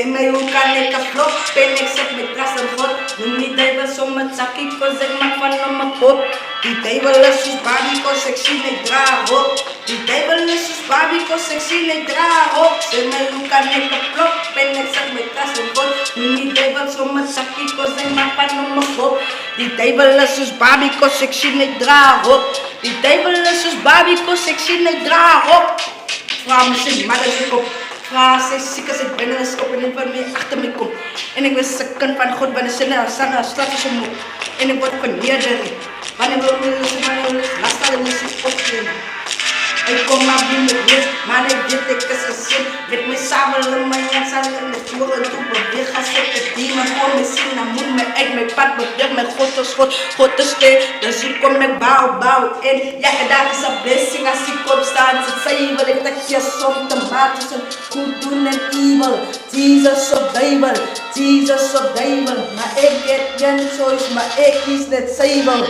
Zeg mij hoe kan ik kapot? Ben ik zet met kras en God. Noem die duivel zomaar zakkie, cause ik maak van hem mijn pot. Die duivel is zoals Barbie, cause ik zie niet draag op. Die duivel is zoals Barbie, cause ik zie niet draag op. Zeg mij hoe kan ik kapot? Ben ik zet met kras en God. Noem die duivel zomaar zakkie, cause ik maak van hem mijn pot. Die duivel is zoals Barbie, cause ik zie niet draag op. Die duivel is zoals Barbie, cause ik zie niet draag op. Vraag me zin, maar dat is op. Vraag ze ziek als ik ben en is op en in van mij achter mij komt. En ik ben second van God, wanneer ze naar staan en slaat ze moe. En ik word verneerderd. Wanneer wil ik lussen, wanneer wil ik last van de lussen opnemen. Ik kom maar binnen met rust, maar ik weet ik is een zin. Met me samen in mijn jas aan en de voeren toe beweeg. Ga zeker die man voor me zien, dan moet me uit mijn pad beweeg. Met God te schot, God te steen. Dus ik kom met bouw. En ja, en daar is een blessing als ik opstaan. Ze zei wel, ik dat je soms te maat tussen goed doen en evil. Jesus of Bijbel, Jesus of Bijbel. Maar ik get geen choice, maar ik kies net zuivel.